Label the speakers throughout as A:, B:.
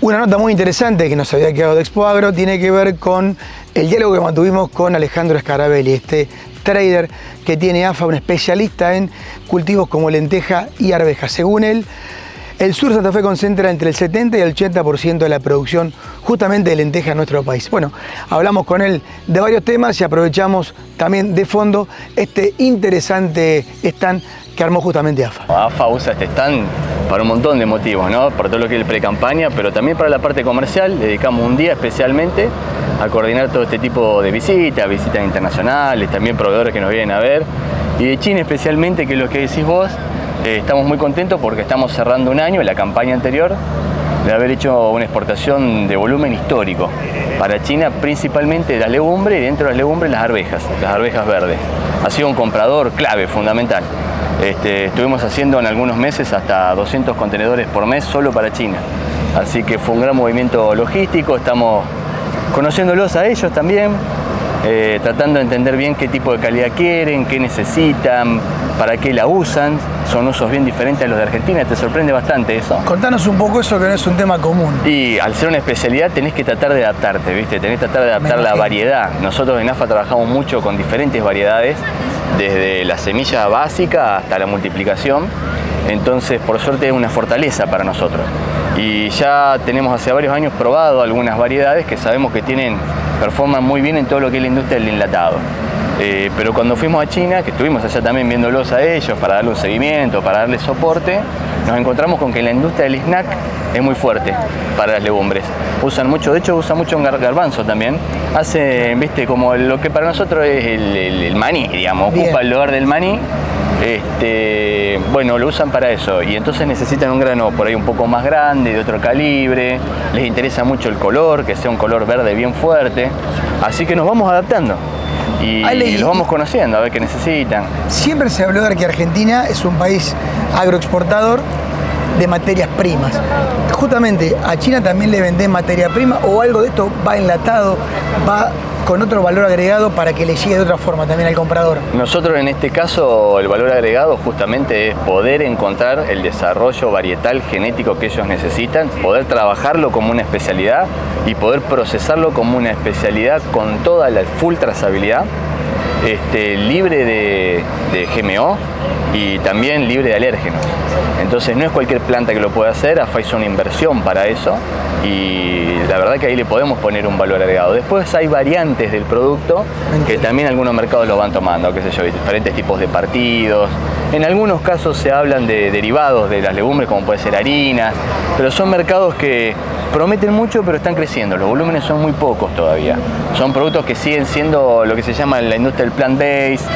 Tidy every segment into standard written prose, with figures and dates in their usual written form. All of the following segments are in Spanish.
A: Una nota muy interesante que nos había quedado de Expo Agro tiene que ver con el diálogo que mantuvimos con Alejandro Scarabelli, este trader que tiene AFA, un especialista en cultivos como lenteja y arveja. Según él, el sur de Santa Fe concentra entre el 70 y el 80% de la producción justamente de lenteja en nuestro país. Bueno, hablamos con él de varios temas y aprovechamos también de fondo este interesante stand que armó justamente AFA.
B: AFA usa este stand para un montón de motivos, ¿no? Por todo lo que es el pre-campaña, pero también para la parte comercial. Dedicamos un día especialmente a coordinar todo este tipo de visitas internacionales, también proveedores que nos vienen a ver. Y de China especialmente, que es lo que decís vos, estamos muy contentos porque estamos cerrando un año, la campaña anterior, de haber hecho una exportación de volumen histórico para China, principalmente de las legumbres, y dentro de las legumbres las arvejas verdes. Ha sido un comprador clave, fundamental. Estuvimos haciendo en algunos meses hasta 200 contenedores por mes solo para China. Así que fue un gran movimiento logístico, estamos conociéndolos a ellos también, tratando de entender bien qué tipo de calidad quieren, qué necesitan, para qué la usan. Son usos bien diferentes a los de Argentina, te sorprende bastante eso.
A: Contanos un poco eso, que no es un tema común.
B: Y al ser una especialidad tenés que tratar de adaptarte, ¿viste? Tenés que tratar de adaptar la variedad. Nosotros en AFA trabajamos mucho con diferentes variedades, desde la semilla básica hasta la multiplicación. Entonces, por suerte, es una fortaleza para nosotros. Y ya tenemos hace varios años probado algunas variedades que sabemos que performan muy bien en todo lo que es la industria del enlatado. Pero cuando fuimos a China, que estuvimos allá también viéndolos a ellos para darle un seguimiento, para darle soporte, nos encontramos con que la industria del snack es muy fuerte para las legumbres. Usan mucho, de hecho usan mucho garbanzo también. Hacen, viste, como lo que para nosotros es el maní, digamos, ocupa el lugar del maní. Bueno, lo usan para eso y entonces necesitan un grano por ahí un poco más grande, de otro calibre. Les interesa mucho el color, que sea un color verde bien fuerte. Así que nos vamos adaptando. Y los vamos conociendo, a ver qué necesitan.
A: Siempre se habló de que Argentina es un país agroexportador de materias primas. Justamente, ¿a China también le venden materia prima o algo de esto va enlatado, va con otro valor agregado para que le llegue de otra forma también al comprador?
B: Nosotros en este caso el valor agregado justamente es poder encontrar el desarrollo varietal genético que ellos necesitan, poder trabajarlo como una especialidad y poder procesarlo como una especialidad con toda la full trazabilidad, libre de GMO y también libre de alérgenos. Entonces no es cualquier planta que lo pueda hacer, AFA hizo una inversión para eso y la verdad que ahí le podemos poner un valor agregado. Después hay variantes del producto que también algunos mercados lo van tomando, qué sé yo, diferentes tipos de partidos. En algunos casos se hablan de derivados de las legumbres, como puede ser harinas, pero son mercados que prometen mucho pero están creciendo, los volúmenes son muy pocos todavía. Son productos que siguen siendo lo que se llama la industria del plant-based,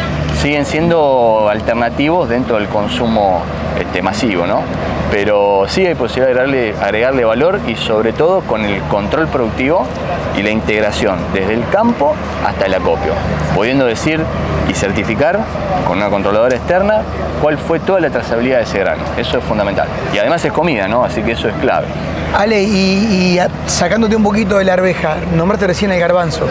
B: siguen siendo alternativos dentro del consumo masivo, ¿no? Pero sí hay posibilidad de agregarle valor y sobre todo con el control productivo y la integración desde el campo hasta el acopio, pudiendo decir y certificar con una controladora externa cuál fue toda la trazabilidad de ese grano. Eso es fundamental. Y además es comida, ¿no? Así que eso es clave.
A: Ale, y sacándote un poquito de la arveja, nombraste recién el garbanzo.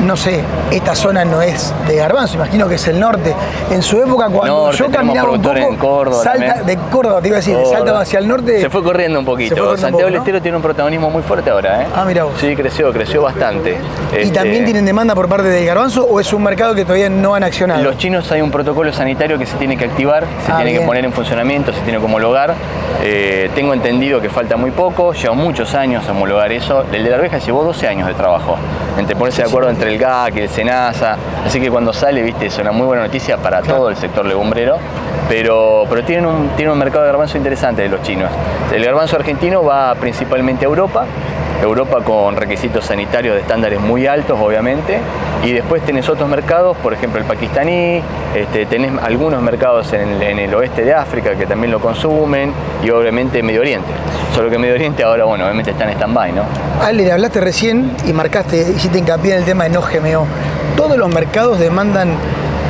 A: No sé, esta zona no es de garbanzo, imagino que es el norte. En su época, cuando yo caminaba un poco,
B: en Córdoba
A: de Córdoba, te iba a decir,
B: Córdoba.
A: Salta hacia el norte.
B: Se fue corriendo un poquito. Santiago del Estero tiene un protagonismo muy fuerte ahora, ¿eh?
A: Ah, mira vos.
B: Sí, creció bastante.
A: ¿Y también tienen demanda por parte del garbanzo o es un mercado que todavía no han accionado?
B: Los chinos hay un protocolo sanitario que se tiene que activar, se tiene que poner en funcionamiento, se tiene que homologar. Tengo entendido que falta muy poco, lleva muchos años homologar eso. El de la arveja llevó 12 años de trabajo, entre ponerse de acuerdo entre el GAC y el SENASA. Así que cuando sale, viste, es una muy buena noticia para todo el sector legumbrero. Pero tienen un mercado de garbanzo interesante de los chinos. El garbanzo argentino va principalmente a Europa con requisitos sanitarios de estándares muy altos, obviamente, y después tenés otros mercados, por ejemplo el pakistaní, tenés algunos mercados en el oeste de África que también lo consumen, y obviamente Medio Oriente. Solo que Medio Oriente ahora, bueno, obviamente está en stand-by, ¿no?
A: Ale, hablaste recién y hiciste hincapié en el tema de no GMO. ¿Todos los mercados demandan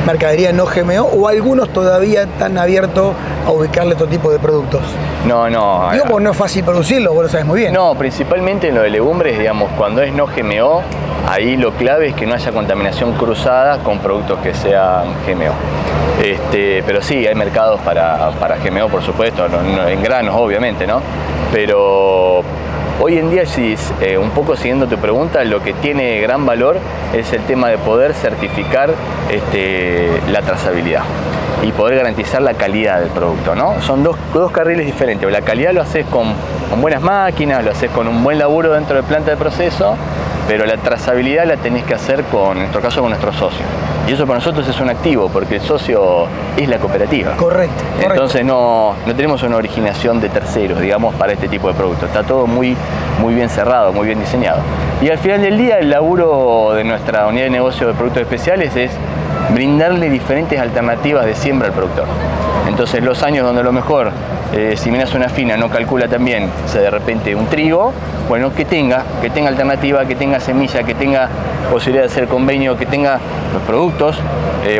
A: mercadería no GMO o algunos todavía están abiertos a ubicarle otro tipo de productos?
B: No.
A: Digo, porque no es fácil producirlo, vos lo sabes muy bien.
B: No, principalmente en lo de legumbres, digamos, cuando es no GMO, ahí lo clave es que no haya contaminación cruzada con productos que sean GMO. Pero sí, hay mercados para GMO, por supuesto, en granos, obviamente, ¿no? pero hoy en día, un poco siguiendo tu pregunta, lo que tiene gran valor es el tema de poder certificar la trazabilidad y poder garantizar la calidad del producto, ¿no? Son dos carriles diferentes. La calidad lo haces con buenas máquinas, lo haces con un buen laburo dentro de planta de proceso, pero la trazabilidad la tenés que hacer, en nuestro caso, con nuestros socios. Y eso para nosotros es un activo, porque el socio es la cooperativa.
A: Correcto.
B: Entonces no tenemos una originación de terceros, digamos, para este tipo de productos. Está todo muy bien cerrado, muy bien diseñado. Y al final del día, el laburo de nuestra unidad de negocio de productos especiales es brindarle diferentes alternativas de siembra al productor. Entonces, los años donde a lo mejor si Minas Zona Fina no calcula también, de repente un trigo, bueno, que tenga alternativa, que tenga semilla, que tenga posibilidad de hacer convenio, que tenga los productos.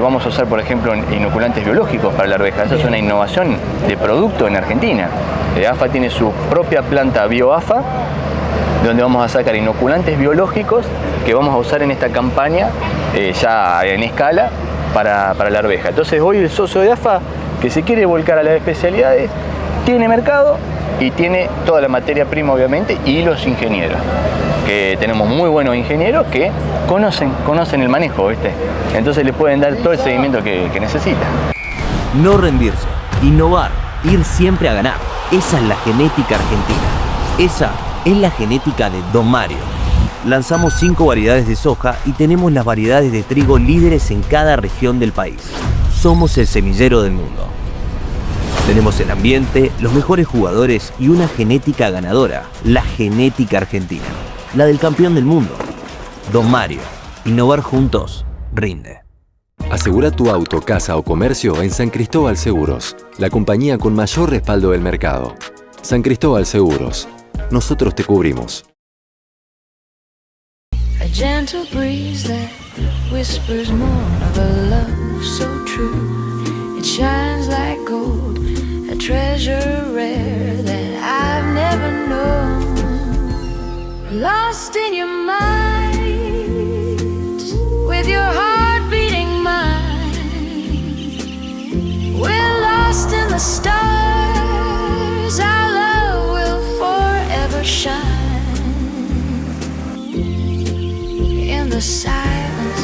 B: Vamos a usar, por ejemplo, inoculantes biológicos para la arveja. Esa es una innovación de producto en Argentina. AFA tiene su propia planta BioAFA, donde vamos a sacar inoculantes biológicos que vamos a usar en esta campaña ya en escala para la arveja. Entonces hoy el socio de AFA que se quiere volcar a las especialidades tiene mercado y tiene toda la materia prima, obviamente, y los ingenieros, que tenemos muy buenos ingenieros que conocen el manejo, ¿viste? Entonces le pueden dar todo el seguimiento que necesita.
C: No rendirse, innovar, ir siempre a ganar. Esa es la genética argentina. Esa es la genética de Don Mario. Lanzamos 5 variedades de soja y tenemos las variedades de trigo líderes en cada región del país. Somos el semillero del mundo. Tenemos el ambiente, los mejores jugadores y una genética ganadora. La genética argentina. La del campeón del mundo. Don Mario. Innovar juntos rinde.
D: Asegura tu auto, casa o comercio en San Cristóbal Seguros, la compañía con mayor respaldo del mercado. San Cristóbal Seguros. Nosotros te cubrimos.
E: A gentle breeze that whispers more of a love so true. It shines like gold, a treasure rare that I've never known. Lost in your mind, with your heart beating mine. We're lost in the stars, our love will forever shine. In the silence,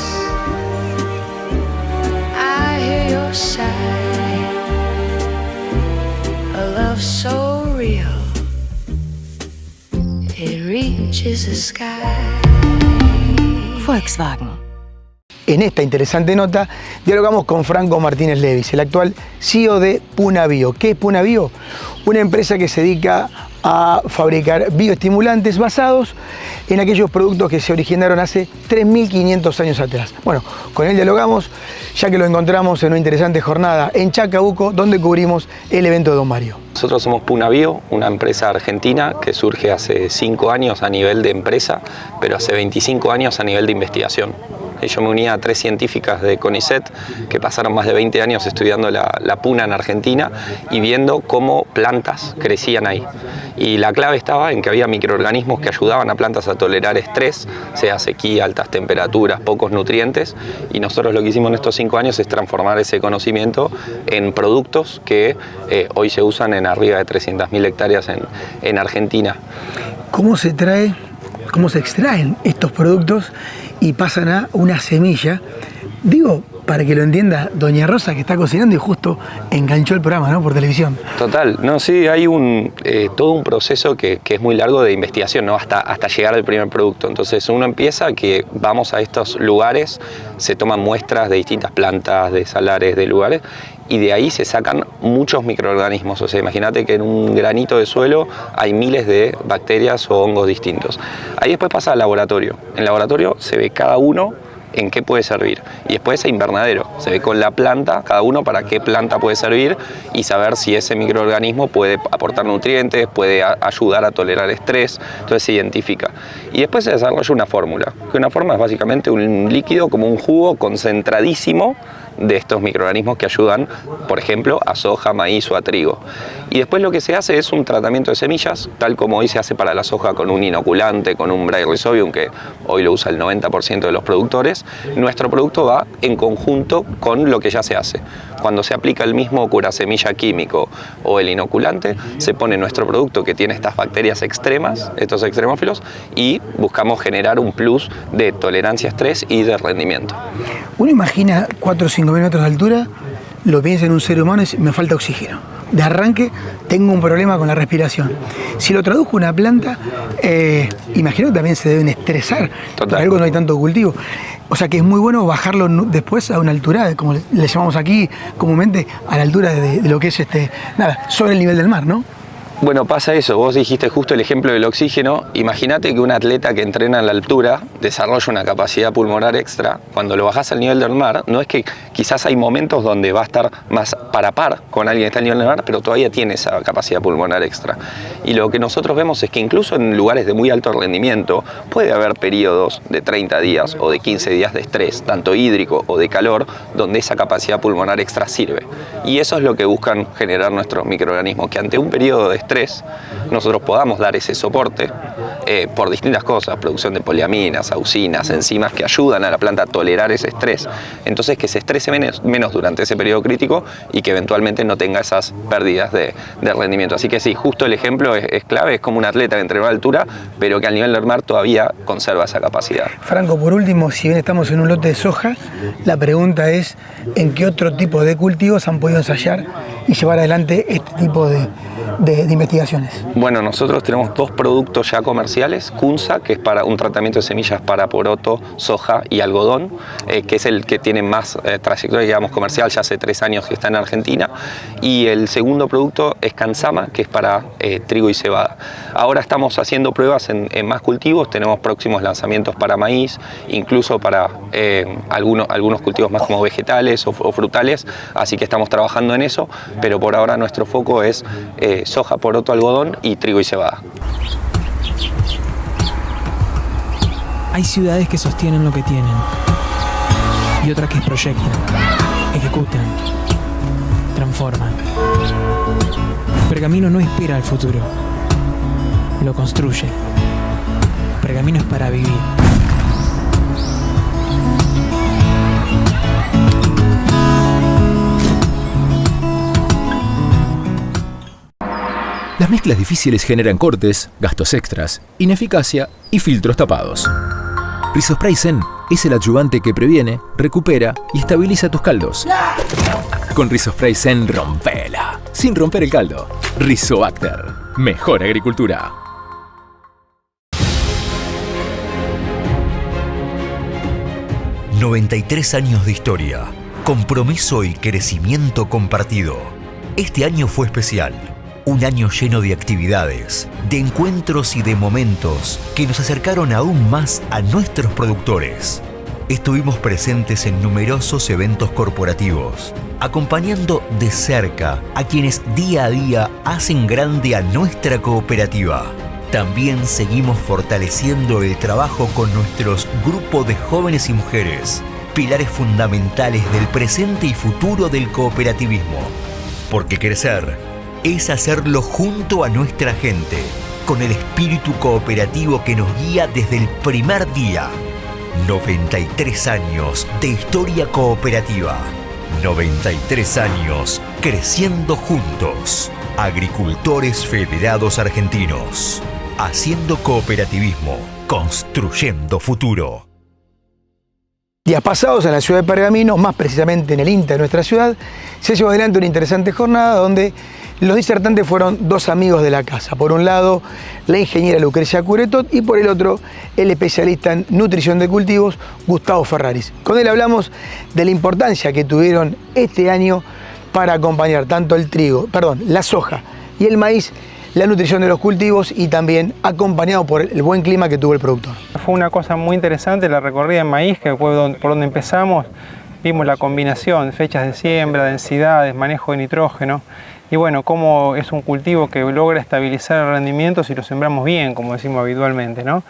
E: I hear your sigh. A love so real, it reaches the sky.
F: Volkswagen.
A: En esta interesante nota dialogamos con Franco Martínez Levis, el actual CEO de Puna Bio. ¿Qué es Puna Bio? Una empresa que se dedica a fabricar bioestimulantes basados en aquellos productos que se originaron hace 3.500 años atrás. Bueno, con él dialogamos, ya que lo encontramos en una interesante jornada en Chacabuco, donde cubrimos el evento de Don Mario.
G: Nosotros somos Puna Bio, una empresa argentina que surge hace 5 años a nivel de empresa, pero hace 25 años a nivel de investigación. Yo me uní a 3 científicas de CONICET que pasaron más de 20 años estudiando la puna en Argentina y viendo cómo plantas crecían ahí. Y la clave estaba en que había microorganismos que ayudaban a plantas a tolerar estrés, sea sequía, altas temperaturas, pocos nutrientes, y nosotros lo que hicimos en estos 5 años es transformar ese conocimiento en productos que hoy se usan en arriba de 300.000 hectáreas en Argentina.
A: ¿Cómo se extraen estos productos y pasan a una semilla? Digo, para que lo entienda doña Rosa, que está cocinando y justo enganchó el programa, ¿no? Por televisión.
G: Total, no, sí, hay todo un proceso que es muy largo de investigación, ¿no? Hasta llegar al primer producto. Entonces uno empieza que vamos a estos lugares, se toman muestras de distintas plantas, de salares, de lugares, y de ahí se sacan muchos microorganismos. O sea, imagínate que en un granito de suelo hay miles de bacterias o hongos distintos. Ahí después pasa al laboratorio. En el laboratorio se ve cada uno en qué puede servir. Y después a invernadero. Se ve con la planta, cada uno para qué planta puede servir y saber si ese microorganismo puede aportar nutrientes, puede ayudar a tolerar estrés. Entonces se identifica. Y después se desarrolla una fórmula. Que una fórmula es básicamente un líquido como un jugo concentradísimo de estos microorganismos que ayudan, por ejemplo, a soja, maíz o a trigo. Y después lo que se hace es un tratamiento de semillas, tal como hoy se hace para la soja con un inoculante, con un Bray Rhizobium, que hoy lo usa el 90% de los productores. Nuestro producto va en conjunto con lo que ya se hace. Cuando se aplica el mismo curasemilla químico o el inoculante, se pone nuestro producto que tiene estas bacterias extremas, estos extremófilos, y buscamos generar un plus de tolerancia a estrés y de rendimiento.
A: Uno imagina 4 o 5 mil metros de altura, lo piensa en un ser humano y dice, me falta oxígeno. De arranque tengo un problema con la respiración. Si lo traduzco a una planta, imagino que también se deben estresar.
G: Total.
A: Por algo no hay tanto cultivo. O sea que es muy bueno bajarlo después a una altura, como le llamamos aquí comúnmente, a la altura de lo que es sobre el nivel del mar, ¿no?
G: Bueno, pasa eso, vos dijiste justo el ejemplo del oxígeno. Imagínate que un atleta que entrena a la altura desarrolla una capacidad pulmonar extra. Cuando lo bajás al nivel del mar, no es que quizás hay momentos donde va a estar más para par con alguien que está al nivel del mar, pero todavía tiene esa capacidad pulmonar extra. Y lo que nosotros vemos es que incluso en lugares de muy alto rendimiento puede haber periodos de 30 días o de 15 días de estrés, tanto hídrico o de calor, donde esa capacidad pulmonar extra sirve. Y eso es lo que buscan generar nuestros microorganismos, que ante un periodo de estrés nosotros podamos dar ese soporte por distintas cosas, producción de poliaminas, auxinas, enzimas que ayudan a la planta a tolerar ese estrés. Entonces que se estrese menos durante ese periodo crítico y que eventualmente no tenga esas pérdidas de rendimiento. Así que sí, justo el ejemplo es clave, es como un atleta que entrenó a altura, pero que al nivel del mar todavía conserva esa capacidad.
A: Franco, por último, si bien estamos en un lote de soja, la pregunta es ¿en qué otro tipo de cultivos han podido ensayar y llevar adelante este tipo de investigaciones?
G: Bueno, nosotros tenemos 2 productos ya comerciales, Kunsa, que es para un tratamiento de semillas para poroto, soja y algodón, que es el que tiene más trayectoria, digamos, comercial, ya hace 3 años que está en Argentina, y el segundo producto es Kansama, que es para trigo y cebada. Ahora estamos haciendo pruebas en más cultivos, tenemos próximos lanzamientos para maíz, incluso para algunos cultivos más como vegetales o frutales, así que estamos trabajando en eso, pero por ahora nuestro foco es soja, poroto, algodón y trigo y cebada.
F: Hay ciudades que sostienen lo que tienen y otras que proyectan, ejecutan, transforman. Pergamino no espera al futuro, lo construye. Pergamino es para vivir.
H: Las mezclas difíciles generan cortes, gastos extras, ineficacia y filtros tapados. Rizospray Zen es el adyuvante que previene, recupera y estabiliza tus caldos. Con Rizospray Zen rompela, sin romper el caldo. Rizobacter, mejor agricultura.
I: ...93 años de historia, compromiso y crecimiento compartido. Este año fue especial. Un año lleno de actividades, de encuentros y de momentos que nos acercaron aún más a nuestros productores. Estuvimos presentes en numerosos eventos corporativos, acompañando de cerca a quienes día a día hacen grande a nuestra cooperativa. También seguimos fortaleciendo el trabajo con nuestros grupos de jóvenes y mujeres, pilares fundamentales del presente y futuro del cooperativismo. Porque crecer es hacerlo junto a nuestra gente, con el espíritu cooperativo que nos guía desde el primer día. 93 años de historia cooperativa. 93 años creciendo juntos. Agricultores Federados Argentinos. Haciendo cooperativismo, construyendo futuro.
A: Días pasados en la ciudad de Pergamino, más precisamente en el INTA de nuestra ciudad, se llevó adelante una interesante jornada donde los disertantes fueron 2 amigos de la casa. Por un lado, la ingeniera Lucrecia Curetot y por el otro, el especialista en nutrición de cultivos, Gustavo Ferraris. Con él hablamos de la importancia que tuvieron este año para acompañar tanto la soja y el maíz, la nutrición de los cultivos y también acompañado por el buen clima que tuvo el productor.
J: Fue una cosa muy interesante la recorrida en maíz, que fue por donde empezamos. Vimos la combinación, fechas de siembra, densidades, manejo de nitrógeno. Y bueno, cómo es un cultivo que logra estabilizar el rendimiento si lo sembramos bien, como decimos habitualmente, ¿no?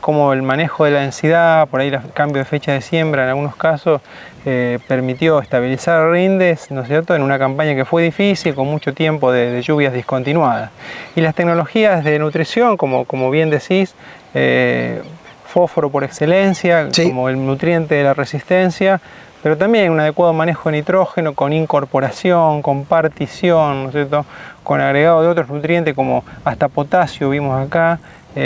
J: Cómo el manejo de la densidad, por ahí el cambio de fecha de siembra en algunos casos, permitió estabilizar rindes, ¿no es cierto?, en una campaña que fue difícil, con mucho tiempo de lluvias discontinuadas. Y las tecnologías de nutrición, como bien decís, fósforo por excelencia, sí, como el nutriente de la resistencia, pero también un adecuado manejo de nitrógeno con incorporación, con partición, ¿no es cierto?, con agregado de otros nutrientes como hasta potasio vimos acá,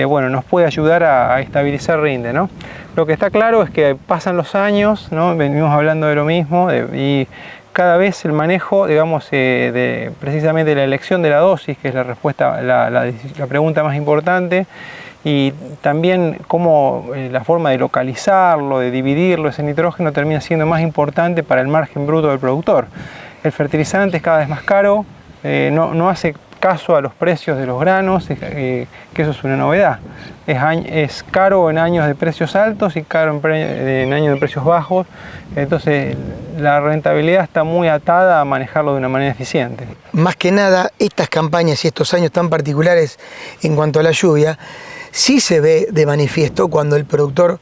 J: bueno, nos puede ayudar a estabilizar rinde, ¿no? Lo que está claro es que pasan los años, ¿no?, venimos hablando de lo mismo, y cada vez el manejo, digamos, precisamente la elección de la dosis, que es la respuesta, la pregunta más importante, y también cómo la forma de localizarlo, de dividirlo, ese nitrógeno, termina siendo más importante para el margen bruto del productor. El fertilizante es cada vez más caro, no hace caso a los precios de los granos, que eso es una novedad. Es caro en años de precios altos y caro en años de precios bajos, entonces la rentabilidad está muy atada a manejarlo de una manera eficiente.
A: Más que nada, estas campañas y estos años tan particulares en cuanto a la lluvia, sí se ve de manifiesto cuando el productor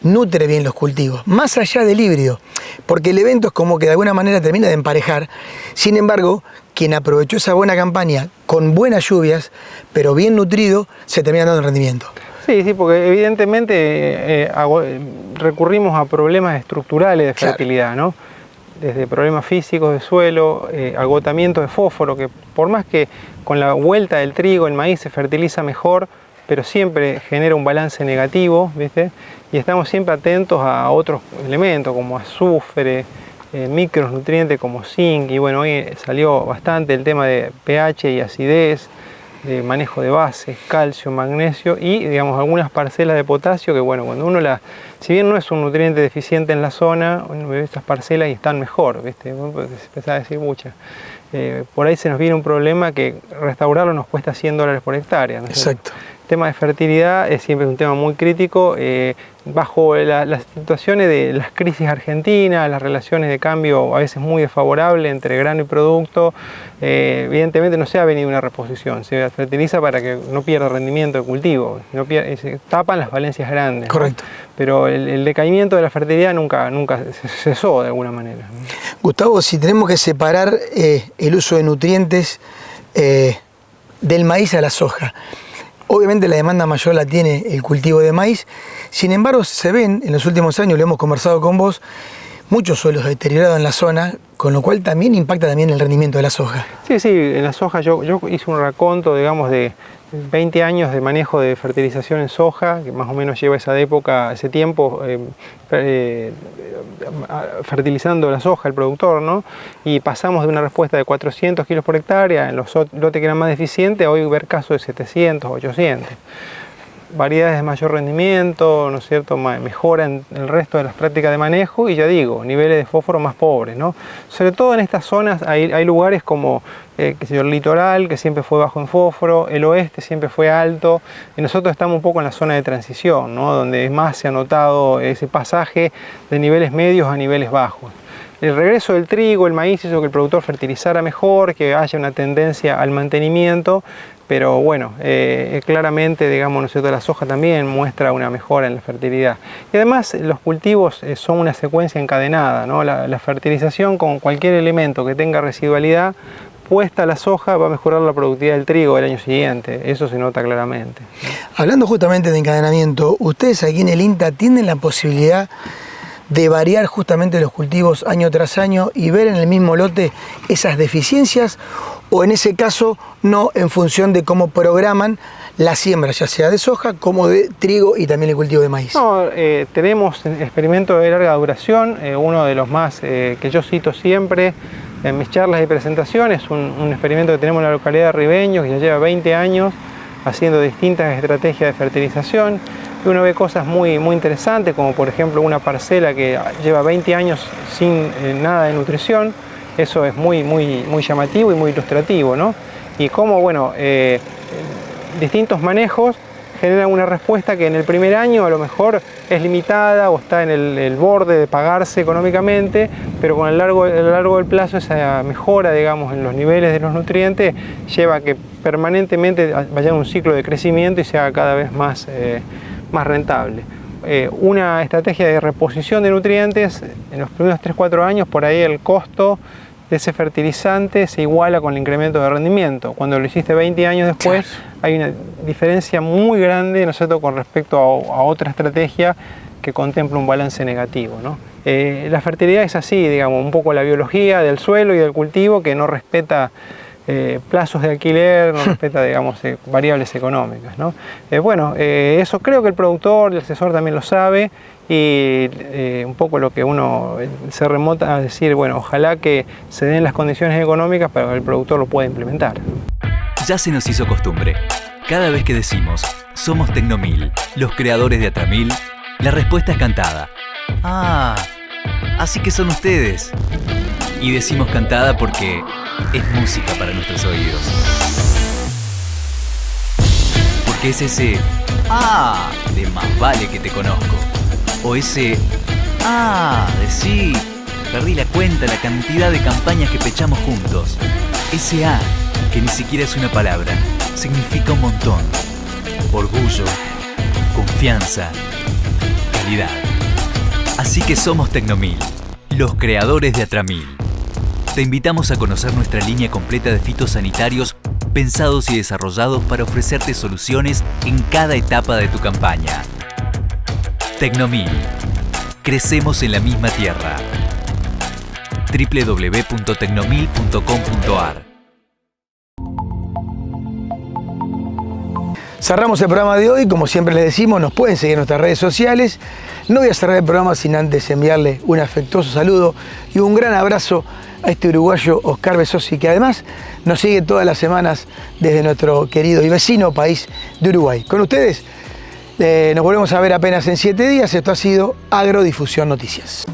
A: nutre bien los cultivos, más allá del híbrido, porque el evento es como que de alguna manera termina de emparejar. Sin embargo, quien aprovechó esa buena campaña con buenas lluvias, pero bien nutrido, se termina dando rendimiento.
J: Sí, porque evidentemente recurrimos a problemas estructurales de fertilidad, claro, ¿no? Desde problemas físicos de suelo, agotamiento de fósforo, que por más que con la vuelta del trigo el maíz se fertiliza mejor, pero siempre genera un balance negativo, ¿viste? Y estamos siempre atentos a otros elementos como azufre, micronutrientes como zinc, y bueno, hoy salió bastante el tema de pH y acidez, de manejo de bases, calcio, magnesio y, digamos, algunas parcelas de potasio que, bueno, cuando uno si bien no es un nutriente deficiente en la zona, uno ve estas parcelas y están mejor, ¿viste? Se empezaba a decir muchas. Por ahí se nos viene un problema que restaurarlo nos cuesta $100 por hectárea, ¿no?
A: Exacto.
J: El tema de fertilidad es siempre un tema muy crítico, bajo las situaciones de las crisis argentinas, las relaciones de cambio a veces muy desfavorables entre grano y producto, evidentemente no se ha venido una reposición, se fertiliza para que no pierda rendimiento de cultivo, se tapan las valencias grandes.
A: Correcto.
J: ¿No? Pero el decaimiento de la fertilidad nunca cesó de alguna manera.
A: Gustavo, si tenemos que separar el uso de nutrientes del maíz a la soja, obviamente la demanda mayor la tiene el cultivo de maíz, sin embargo se ven en los últimos años, lo hemos conversado con vos, muchos suelos deteriorados en la zona, con lo cual también impacta también el rendimiento de la soja. Sí, en la soja yo hice un raconto, digamos, de 20 años de manejo de fertilización en soja, que más o menos lleva ese tiempo fertilizando la soja el productor, ¿no? Y pasamos de una respuesta de 400 kilos por hectárea en los lotes que eran más deficientes a hoy ver casos de 700, 800. Variedades de mayor rendimiento, ¿no es cierto?, mejoran el resto de las prácticas de manejo y ya digo, niveles de fósforo más pobres, ¿no? Sobre todo en estas zonas hay lugares como el litoral, que siempre fue bajo en fósforo, el oeste siempre fue alto, y nosotros estamos un poco en la zona de transición, ¿no?, donde más se ha notado ese pasaje de niveles medios a niveles bajos. El regreso del trigo, el maíz, hizo que el productor fertilizara mejor, que haya una tendencia al mantenimiento, pero bueno, claramente, digamos, ¿no es cierto?, la soja también muestra una mejora en la fertilidad. Y además los cultivos son una secuencia encadenada, ¿no? La fertilización con cualquier elemento que tenga residualidad puesta a la soja va a mejorar la productividad del trigo del año siguiente, eso se nota claramente. Hablando justamente de encadenamiento, ustedes aquí en el INTA tienen la posibilidad de variar justamente los cultivos año tras año y ver en el mismo lote esas deficiencias, o en ese caso no, en función de cómo programan la siembra, ya sea de soja como de trigo y también el cultivo de maíz? No,
J: tenemos experimentos de larga duración, uno de los más que yo cito siempre en mis charlas y presentaciones, un experimento que tenemos en la localidad de Ribeños, que ya lleva 20 años haciendo distintas estrategias de fertilización. Y uno ve cosas muy interesantes, como por ejemplo una parcela que lleva 20 años sin nada de nutrición. Eso es muy llamativo y muy ilustrativo, ¿no? Y cómo, bueno, distintos manejos generan una respuesta que en el primer año a lo mejor es limitada o está en el borde de pagarse económicamente, pero con el largo del plazo esa mejora, digamos, en los niveles de los nutrientes lleva a que permanentemente vaya un ciclo de crecimiento y se haga cada vez más rentable. una estrategia de reposición de nutrientes, en los primeros 3-4 años, por ahí el costo de ese fertilizante se iguala con el incremento de rendimiento. Cuando lo hiciste 20 años después, hay una diferencia muy grande, ¿no es cierto?, con respecto a otra estrategia que contempla un balance negativo, ¿no? La fertilidad es así, digamos, un poco la biología del suelo y del cultivo que no respeta plazos de alquiler, no respeta, digamos, variables económicas, ¿no? Eso creo que el productor, el asesor también lo sabe, y un poco lo que uno se remota a decir, bueno, ojalá que se den las condiciones económicas para que el productor lo pueda implementar.
I: Ya se nos hizo costumbre. Cada vez que decimos, somos Tecnomil, los creadores de Atramil, la respuesta es cantada. Ah, así que son ustedes. Y decimos cantada porque es música para nuestros oídos. Porque es ese ah de más vale que te conozco. O ese ah de sí, perdí la cuenta la cantidad de campañas que pechamos juntos. Ese ah, que ni siquiera es una palabra, significa un montón. Orgullo, confianza, calidad. Así que somos Tecnomil, los creadores de Atramil. Te invitamos a conocer nuestra línea completa de fitosanitarios pensados y desarrollados para ofrecerte soluciones en cada etapa de tu campaña. Tecnomil. Crecemos en la misma tierra. www.tecnomil.com.ar.
A: Cerramos el programa de hoy, como siempre les decimos, nos pueden seguir en nuestras redes sociales. No voy a cerrar el programa sin antes enviarle un afectuoso saludo y un gran abrazo a este uruguayo Oscar Besosi, que además nos sigue todas las semanas desde nuestro querido y vecino país de Uruguay. Con ustedes nos volvemos a ver apenas en 7 días. Esto ha sido Agrodifusión Noticias.